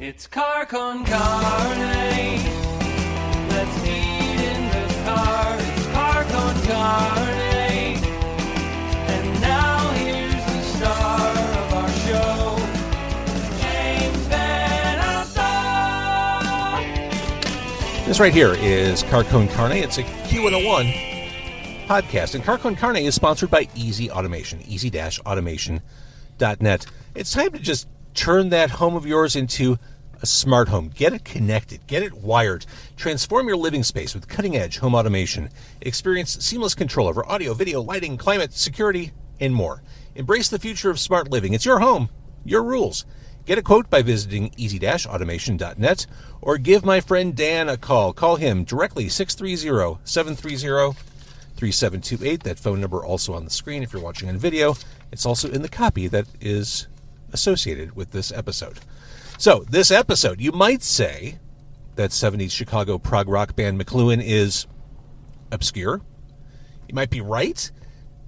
It's Car Con Carne. Let's eat in the car. It's Car Con Carne. And now here's the star of our show, James Van Alstyne. This right here is Car Con Carne. It's a Q101 podcast. And Car Con Carne is sponsored by Easy Automation, easy-automation.net. It's time to just turn that home of yours into a smart home. Get it connected. Get it wired. Transform your living space with cutting-edge home automation. Experience seamless control over audio, video, lighting, climate, security, and more. Embrace the future of smart living. It's your home, your rules. Get a quote by visiting easy-automation.net or give my friend Dan a call. Call him directly, 630-730-3728. That phone number also on the screen if you're watching on video. It's also in the copy that is associated with this episode. So, this episode, you might say that 70s Chicago prog rock band McLuhan is obscure. You might be right.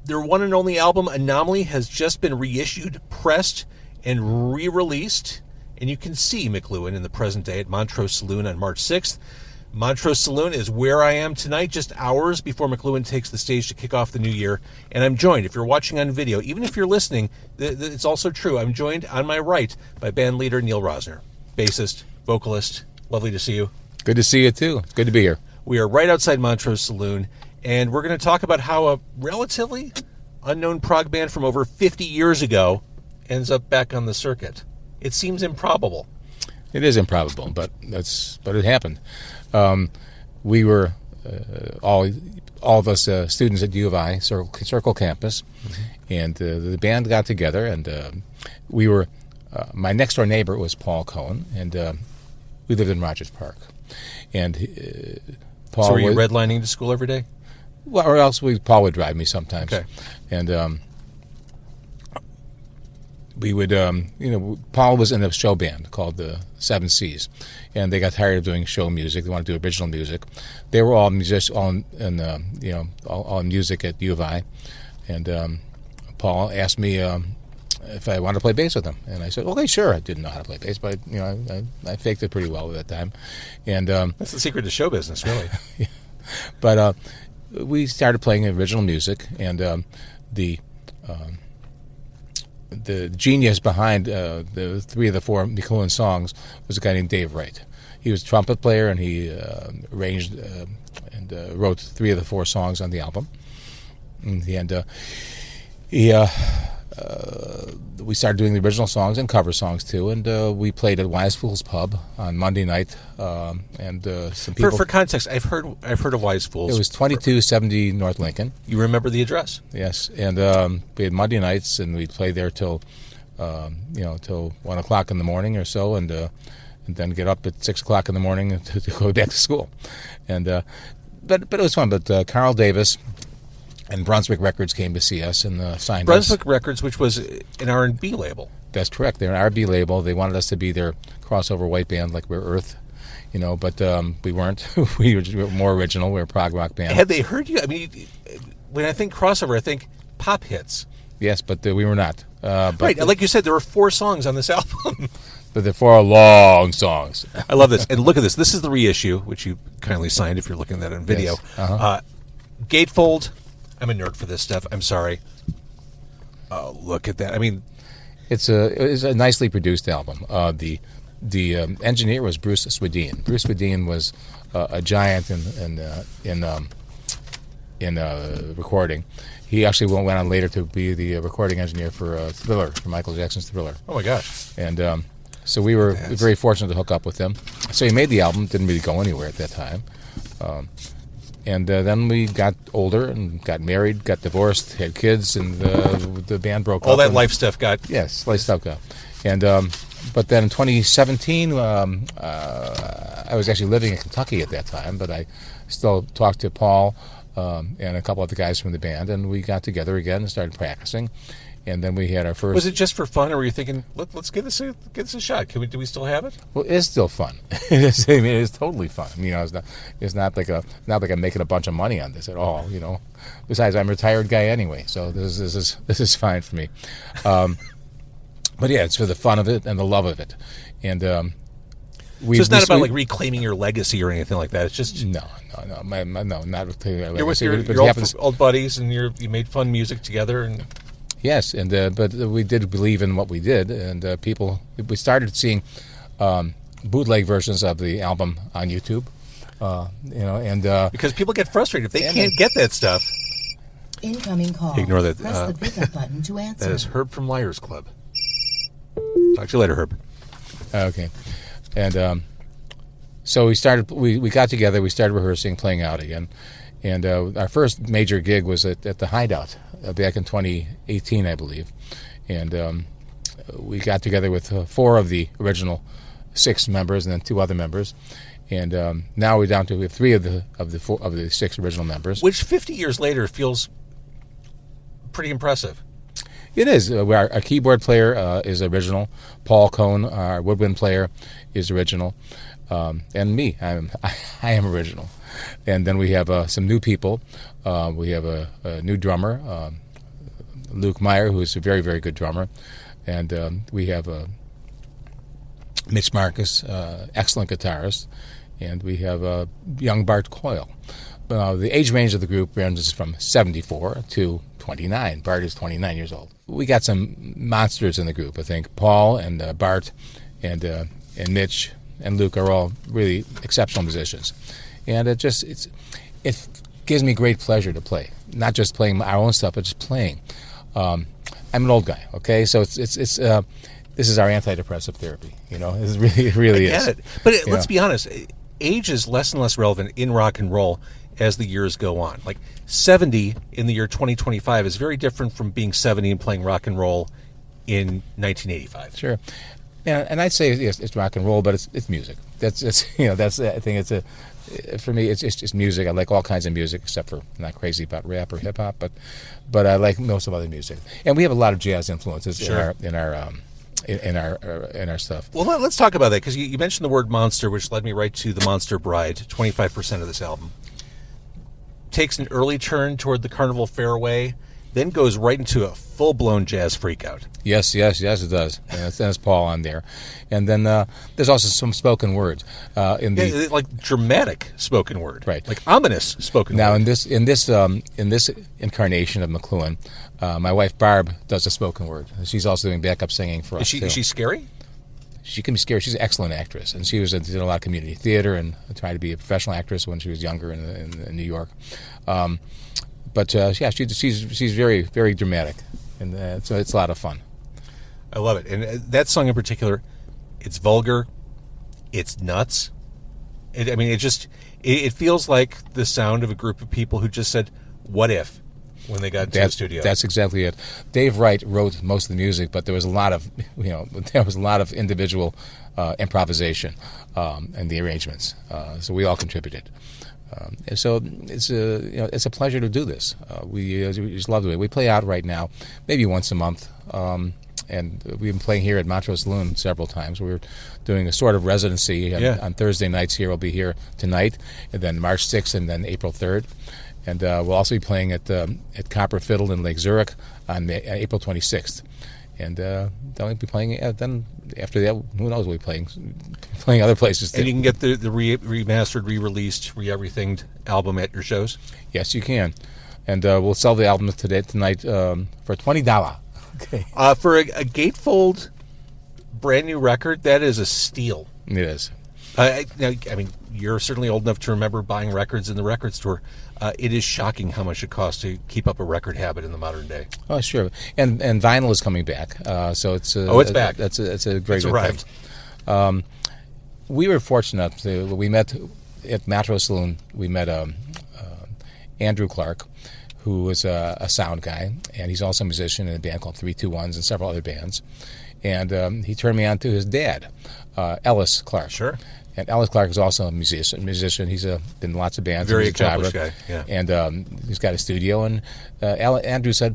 Their one and only album, Anomaly, has just been reissued, pressed, and re-released. And you can see McLuhan in the present day at Montrose Saloon on March 6th. Montrose Saloon is where I am tonight, just hours before McLuhan takes the stage to kick off the new year. And I'm joined, if you're watching on video, even if you're listening, it's also true. I'm joined on my right by band leader Neal Rosner, bassist, vocalist. Lovely to see you. Good to see you, too. It's good to be here. We are right outside Montrose Saloon, and we're going to talk about how a relatively unknown prog band from over 50 years ago ends up back on the circuit. It seems improbable. It is improbable, but it happened. We were all of us students at U of I, Circle Campus, and the band got together, and we were. My next door neighbor was Paul Cohen, and we lived in Rogers Park. And Paul. So were you redlining to school every day? Well, or else Paul would drive me sometimes. Okay. And we would, Paul was in a show band called the Seven Seas, and they got tired of doing show music. They wanted to do original music. They were all musicians, all in music at U of I, and Paul asked me if I wanted to play bass with him, and I said, "Okay, sure." I didn't know how to play bass, but I faked it pretty well at that time, and that's the secret to show business, really. Yeah. But we started playing original music, and the genius behind the three of the four McLuhan songs was a guy named Dave Wright. He was a trumpet player, and he arranged and wrote three of the four songs on the album. And we started doing the original songs and cover songs too, and we played at Wise Fools Pub on Monday night. And some people. For context, I've heard of Wise Fools. It was 2270 North Lincoln. You remember the address? Yes, and we had Monday nights, and we played there till 1 o'clock in the morning or so, and then get up at 6 o'clock in the morning to go back to school. And but it was fun. But Carl Davis and Brunswick Records came to see us and signed us. Brunswick Records, which was an R&B label. That's correct. They're an R&B label. They wanted us to be their crossover white band, like we're Earth, but we weren't. We were more original. We were a prog rock band. Had they heard you? I mean, when I think crossover, I think pop hits. Yes, but we were not. Right. Like you said, there were 4 songs on this album. But they're 4 long songs. I love this. And look at this. This is the reissue, which you kindly signed if you're looking at that on video. Yes. Uh-huh. Gatefold. I'm a nerd for this stuff. I'm sorry. Oh, look at that. I mean, it's a nicely produced album. The engineer was Bruce Swedien. Bruce Swedien was a giant in recording. He actually went on later to be the recording engineer for Thriller, for Michael Jackson's Thriller. Oh my gosh! And so we were very fortunate to hook up with him. So he made the album. Didn't really go anywhere at that time. And then we got older and got married, got divorced, had kids, and the band broke up. All that life stuff got... Yes, life stuff got. And but then in 2017, I was actually living in Kentucky at that time, but I still talked to Paul and a couple of the guys from the band, and we got together again and started practicing. And then we had our first... Was it just for fun, or were you thinking, let's give this a shot? Do we still have it? Well, it is still fun. It is totally fun. It's not like I'm making a bunch of money on this at all. Besides, I'm a retired guy anyway, so this is fine for me. But yeah, it's for the fun of it and the love of it. And So it's not about like reclaiming your legacy or anything like that. It's just no, not with you're with your old buddies, and you made fun music together. And yes, and but we did believe in what we did, and we started seeing bootleg versions of the album on YouTube. Because people get frustrated if they can't get that stuff. Incoming call. Ignore that. Press the pickup button to answer. That is Herb from Liars Club. Talk to you later, Herb. Okay, and so we got together. We started rehearsing, playing out again, and our first major gig was at the Hideout back in 2018, I believe, and we got together with 4 of the original 6 members and then 2 other members. And now we have 3 of the 6 original members, which 50 years later feels pretty impressive. It is. Our keyboard player is original. Paul Cohn, our woodwind player, is original, and me, I am original. And then we have some new people. We have a new drummer, Luke Meyer, who is a very, very good drummer, and we have Mitch Marcus, excellent guitarist. And we have young Bart Coyle. The age range of the group ranges from 74 to 29. Bart is 29 years old. We got some monsters in the group, I think. Paul and Bart and Mitch and Luke are all really exceptional musicians. And it gives me great pleasure to play. Not just playing our own stuff, but just playing. I'm an old guy, okay? So this is our antidepressive therapy, It really is. I get it. But let's be honest. Age is less and less relevant in rock and roll as the years go on. Like 70 in the year 2025 is very different from being 70 and playing rock and roll in 1985. Sure. Yeah, and I'd say yes, it's rock and roll, but it's music. I think for me it's just music. I like all kinds of music, except for I'm not crazy about rap or hip hop, but I like most of other music. And we have a lot of jazz influences sure. in our stuff. Well, let's talk about that, because you mentioned the word monster, which led me right to the Monster Bride. 25% of this album takes an early turn toward the Carnival Fairway, then goes right into a full-blown jazz freakout. Yes, it does. And that's Paul on there, and then there's also some spoken word like dramatic spoken word, right? Like ominous spoken word. Now, in this incarnation of McLuhan, my wife Barb does a spoken word. She's also doing backup singing for us. Is she scary? She can be scary. She's an excellent actress, and she did a lot of community theater and tried to be a professional actress when she was younger in New York. She's very, very dramatic, and so it's a lot of fun. I love it, and that song in particular, it's vulgar, it's nuts. It feels like the sound of a group of people who just said, "What if?" when they got into the studio. That's exactly it. Dave Wright wrote most of the music, but there was a lot of individual improvisation and the arrangements. So we all contributed. And so it's a pleasure to do this. We just love it. We play out right now, maybe once a month. And we've been playing here at Montrose Saloon several times. We're doing a sort of residency on Thursday nights here. We'll be here tonight, and then March 6th, and then April 3rd. And we'll also be playing at Copper Fiddle in Lake Zurich on April 26th. And then we'll be playing. Then after that, who knows? We'll be playing other places. And you can get the remastered, re-released, re-everythinged album at your shows? Yes, you can. And we'll sell the album tonight for $20. Okay. For a gatefold brand new record, that is a steal. It is. You're certainly old enough to remember buying records in the record store. It is shocking how much it costs to keep up a record habit in the modern day. Oh, sure. And vinyl is coming back. So it's it's back. That's a great. It's arrived. Thing. We were fortunate. We met at Montrose Saloon. We met Andrew Clark, who was a sound guy, and he's also a musician in a band called 321s and several other bands. And he turned me on to his dad, Ellis Clark. Sure. And Ellis Clark is also a musician. He's been in lots of bands. Very accomplished guy. Yeah. And he's got a studio. And Andrew said,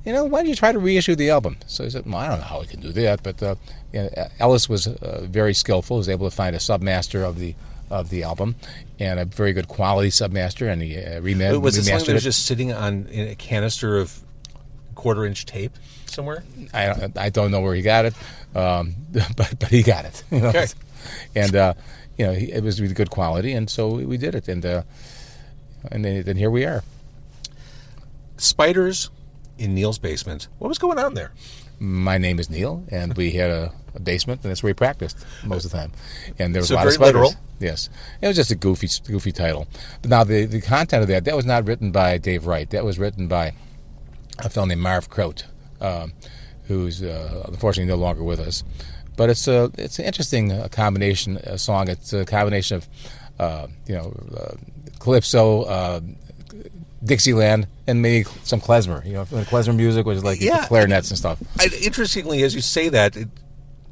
why don't you try to reissue the album? So he said, well, I don't know how we can do that. But Ellis was very skillful. He was able to find a submaster of the album and a very good quality submaster. And he remastered it. Was it something that was just sitting in a canister of quarter-inch tape somewhere? I don't know where he got it, but he got it. You know? Okay. And it was really good quality, and so we did it, and then here we are. Spiders in Neal's basement. What was going on there? My name is Neal, and we had a basement, and that's where we practiced most of the time. And there was So a lot very of spiders. literal. Yes, it was just a goofy title. But now the content of that was not written by Dave Wright. That was written by a fellow named Marv Croat, who's unfortunately no longer with us. But it's an interesting combination song. It's a combination of calypso, Dixieland, and maybe some klezmer. Klezmer music, which is like clarinets and stuff. Interestingly, as you say that,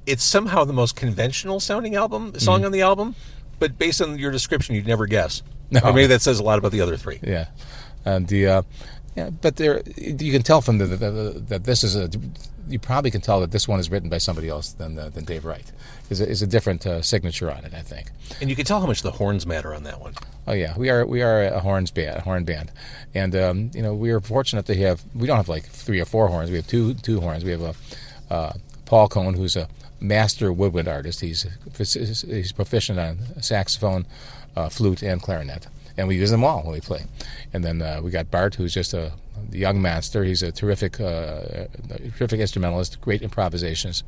it's somehow the most conventional sounding song on the album, but based on your description, you'd never guess. No. Or maybe that says a lot about the other three. Yeah, and but you can tell from that this is you probably can tell that this one is written by somebody else than Dave Wright. Is a different signature on it, I think. And you can tell how much the horns matter on that one. Oh yeah, we are a horn band, and we are fortunate to have. We don't have like 3 or 4 horns. We have two horns. We have a Paul Cohn, who's a master woodwind artist. He's proficient on saxophone, flute, and clarinet, and we use them all when we play. And then we got Bart, who's just a young master. He's a terrific instrumentalist, great improvisations.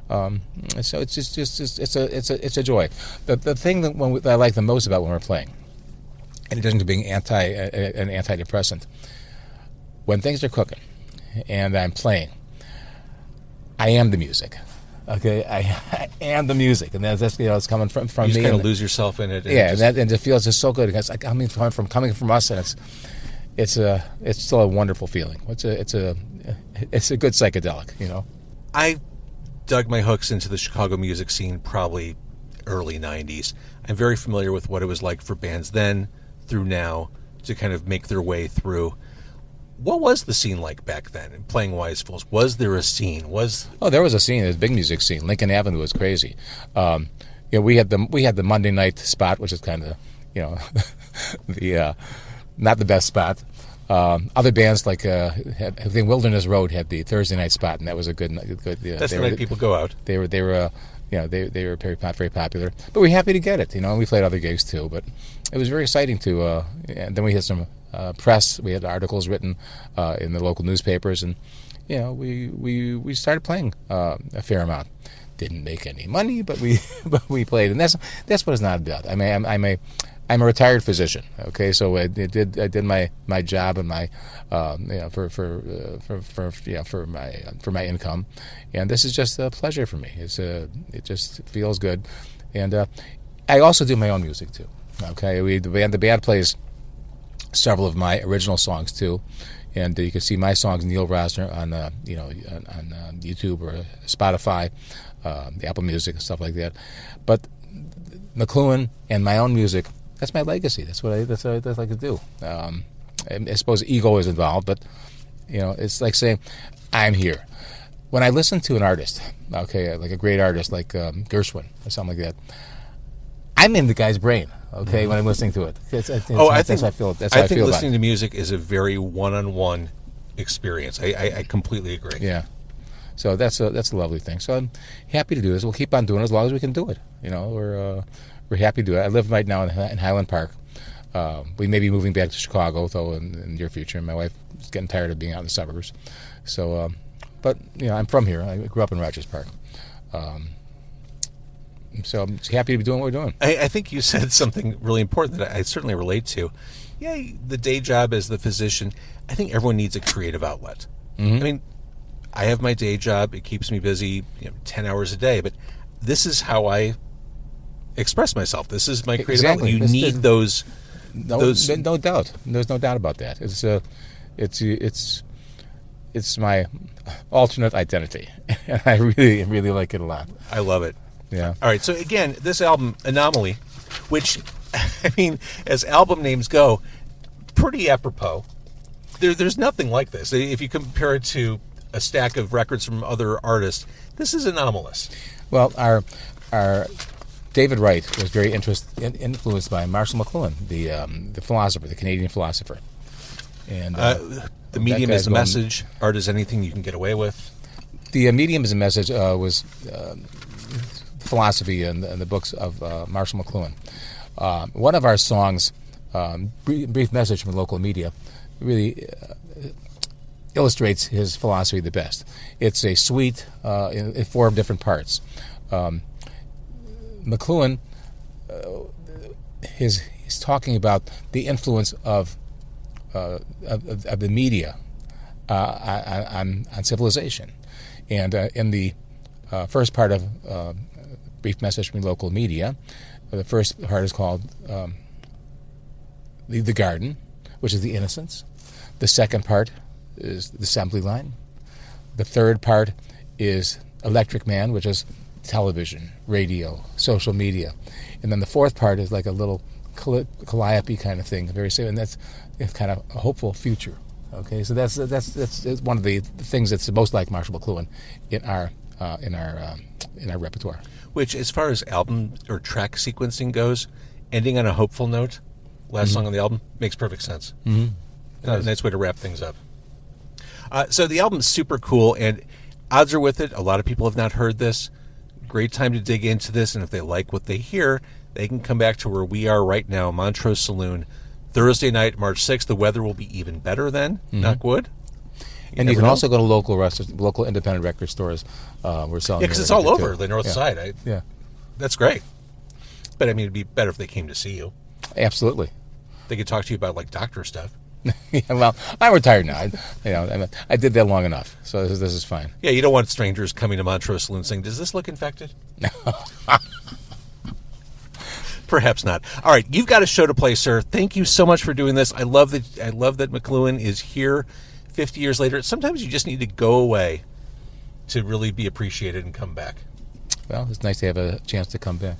So it's just it's a joy. The thing that I like the most about when we're playing, in addition to being an antidepressant, when things are cooking and I'm playing, I am the music. Okay, I am the music, and that's it's coming from you just me. kind of lose yourself in it. And it feels just so good. It's like coming from us, and it's still a wonderful feeling. It's a good psychedelic. I dug my hooks into the Chicago music scene probably early 90s. I'm very familiar with what it was like for bands then through now to kind of make their way through. What was the scene like back then in playing Wise Fools? Was there a scene? There was a scene. There was a big music scene. Lincoln Avenue was crazy. We had the Monday night spot, which is kind of the not the best spot. Other bands like I think Wilderness Road had the Thursday night spot, and that was a good. That's the night people go out. They were very very popular. But we're happy to get it. And we played other gigs too. But it was very exciting to. And then we had some press. We had articles written in the local newspapers, and we started playing a fair amount. Didn't make any money, but we played, and that's what it's not about. I'm a retired physician. Okay, so I did my job and my for my income, and this is just a pleasure for me. It just feels good, and I also do my own music too. Okay, the band plays several of my original songs too, and you can see my songs Neal Rosner on YouTube or Spotify, the Apple Music and stuff like that. But McLuhan and my own music. That's my legacy. That's what I like to do. I suppose ego is involved, but it's like saying, "I'm here." When I listen to an artist, okay, like a great artist like Gershwin or something like that, I'm in the guy's brain. Okay, when I'm listening to it, I think listening to music is a very one-on-one experience. I completely agree. Yeah. So that's a lovely thing. So I'm happy to do this. We'll keep on doing it as long as we can do it. We're happy to do it. I live right now in Highland Park. We may be moving back to Chicago, though, in the near future. My wife is getting tired of being out in the suburbs. So, but I'm from here. I grew up in Rogers Park. So I'm just happy to be doing what we're doing. I think you said something really important that I certainly relate to. Yeah, the day job as the physician, I think everyone needs a creative outlet. Mm-hmm. I mean, I have my day job. It keeps me busy 10 hours a day, but this is how I express myself. This is my creative outlet. You need those. No doubt. There's no doubt about that. It's my alternate identity, and I really, really like it a lot. I love it. Yeah. All right. So again, this album, Anomaly, which, I mean, as album names go, pretty apropos. There's nothing like this. If you compare it to a stack of records from other artists, this is anomalous. Well, our David Wright was very influenced by Marshall McLuhan, the philosopher, the Canadian philosopher. And the medium guy's is a going- message. Art is anything you can get away with. The medium as a message was philosophy in the books of Marshall McLuhan. One of our songs, Brief Message from Local Media, really illustrates his philosophy the best. It's a suite in 4 different parts. McLuhan, he's talking about the influence of the media on civilization. And in the first part of Brief Message from Local Media, the first part is called the Garden, which is the innocence. The second part is the assembly line. The third part is Electric Man, which is television, radio, social media. And then the fourth part is like a little calliope kind of thing, very simple, and that's kind of a hopeful future. Okay, so that's one of the things that's most like Marshall McLuhan in our repertoire. Which, as far as album or track sequencing goes, ending on a hopeful note, last song on the album, makes perfect sense. Mm-hmm. A nice way to wrap things up. So the album's super cool, and odds are with it. A lot of people have not heard this. Great time to dig into this, and if they like what they hear, they can come back to where we are right now, Montrose Saloon, Thursday night, March 6th. The weather will be even better then, knock wood. And you can also go to local independent record stores. We're selling. Yeah, because it's all over the north side. Yeah. That's great. But, I mean, it'd be better if they came to see you. Absolutely. They could talk to you about, like, doctor stuff. Yeah, well, I'm retired now. I did that long enough, so this is fine. Yeah, you don't want strangers coming to Montrose Saloon saying, "Does this look infected?" Perhaps not. All right, you've got a show to play, sir. Thank you so much for doing this. I love that McLuhan is here 50 years later. Sometimes you just need to go away to really be appreciated and come back. Well, it's nice to have a chance to come back.